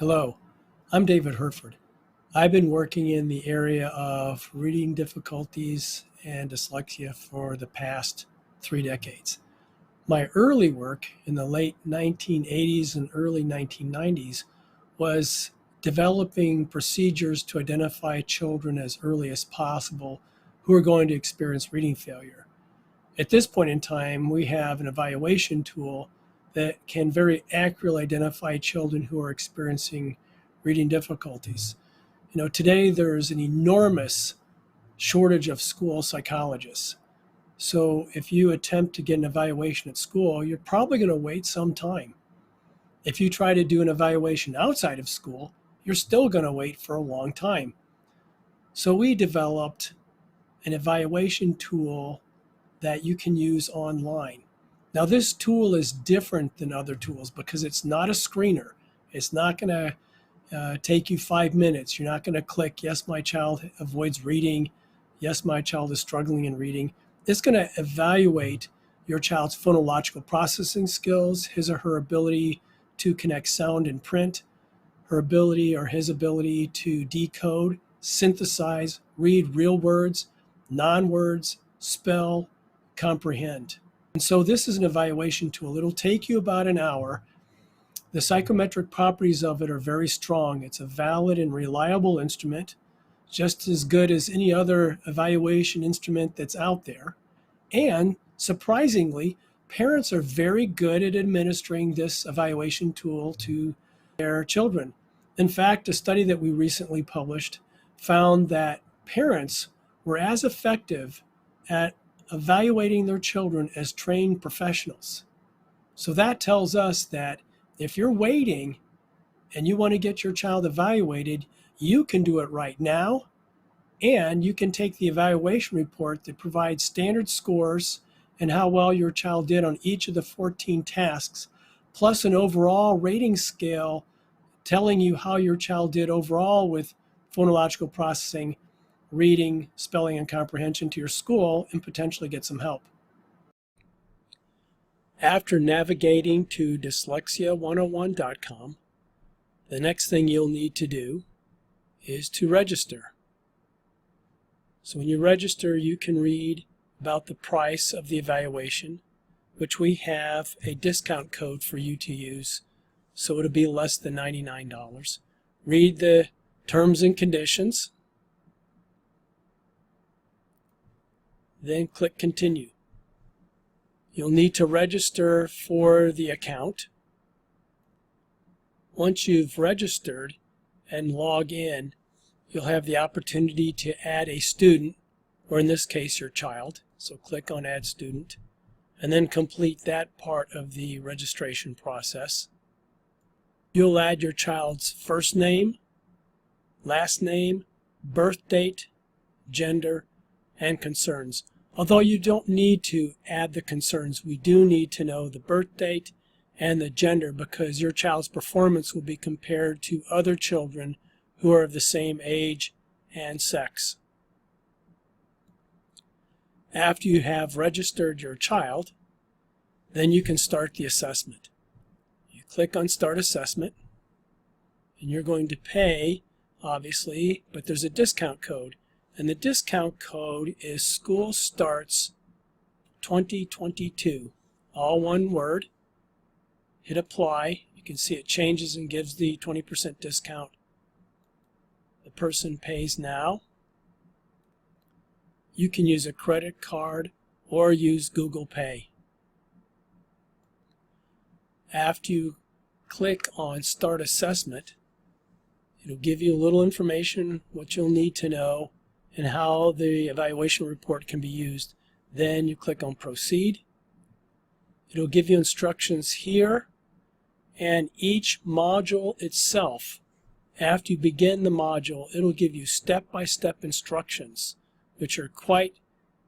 Hello, I'm David Herford. I've been working in the area of reading difficulties and dyslexia for the past 3 decades. My early work in the late 1980s and early 1990s was developing procedures to identify children as early as possible who are going to experience reading failure. At this point in time, we have an evaluation tool that can very accurately identify children who are experiencing reading difficulties. Today there's an enormous shortage of school psychologists. So if you attempt to get an evaluation at school, you're probably going to wait some time. If you try to do an evaluation outside of school, you're still going to wait for a long time. So we developed an evaluation tool that you can use online. Now, this tool is different than other tools because it's not a screener. It's not going to take you 5 minutes. You're not going to click, yes, my child avoids reading. Yes, my child is struggling in reading. It's going to evaluate your child's phonological processing skills, his or her ability to connect sound and print, her ability or his ability to decode, synthesize, read real words, non-words, spell, comprehend. And so this is an evaluation tool. It'll take you about an hour. The psychometric properties of it are very strong. It's a valid and reliable instrument, just as good as any other evaluation instrument that's out there. And surprisingly, parents are very good at administering this evaluation tool to their children. In fact, a study that we recently published found that parents were as effective at evaluating their children as trained professionals. So that tells us that if you're waiting and you want to get your child evaluated, you can do it right now, and you can take the evaluation report that provides standard scores and how well your child did on each of the 14 tasks, plus an overall rating scale telling you how your child did overall with phonological processing, reading, spelling, and comprehension to your school, and potentially get some help. After navigating to dyslexia101.com, the next thing you'll need to do is to register. So when you register, you can read about the price of the evaluation, which we have a discount code for you to use, so it'll be less than $99. Read the terms and conditions, then click Continue. You'll need to register for the account. Once you've registered and log in, you'll have the opportunity to add a student, or in this case your child. So click on Add Student, and then complete that part of the registration process. You'll add your child's first name, last name, birth date, gender, and concerns. Although you don't need to add the concerns, we do need to know the birth date and the gender because your child's performance will be compared to other children who are of the same age and sex. After you have registered your child, then you can start the assessment. You click on Start Assessment, and you're going to pay, obviously, but there's a discount code. And the discount code is School Starts 2022, all one word. Hit Apply. You can see it changes and gives the 20% discount. The person pays now. You can use a credit card or use Google Pay. After you click on Start Assessment, it'll give you a little information, what you'll need to know, and how the evaluation report can be used. Then you click on Proceed. It'll give you instructions here, and each module itself, after you begin the module, it'll give you step-by-step instructions, which are quite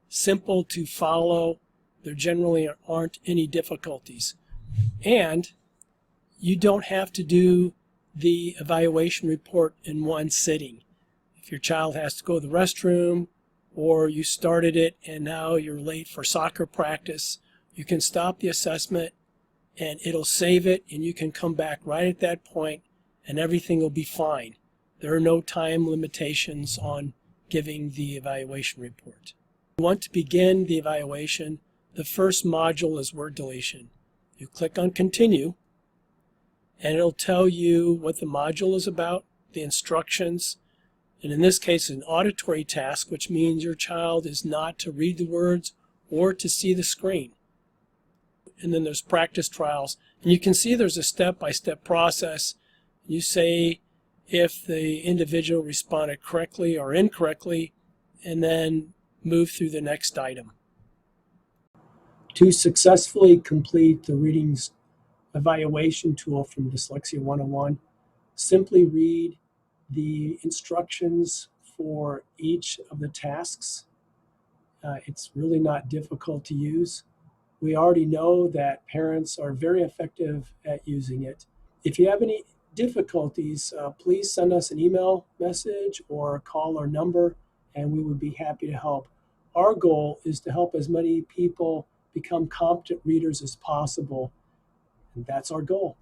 simple to follow. There generally aren't any difficulties. And you don't have to do the evaluation report in one sitting. If your child has to go to the restroom, or you started it and now you're late for soccer practice, you can stop the assessment and it'll save it, and you can come back right at that point and everything will be fine. There are no time limitations on giving the evaluation report. If you want to begin the evaluation, the first module is word deletion. You click on Continue, and it'll tell you what the module is about, the instructions, and in this case an auditory task, which means your child is not to read the words or to see the screen. And then there's practice trials, and you can see there's a step-by-step process. You say if the individual responded correctly or incorrectly, and then move through the next item. To successfully complete the readings evaluation tool from Dyslexia 101, simply read the instructions for each of the tasks. It's really not difficult to use. We already know that parents are very effective at using it. If you have any difficulties, please send us an email message or call our number, and we would be happy to help. Our goal is to help as many people become competent readers as possible, and that's our goal.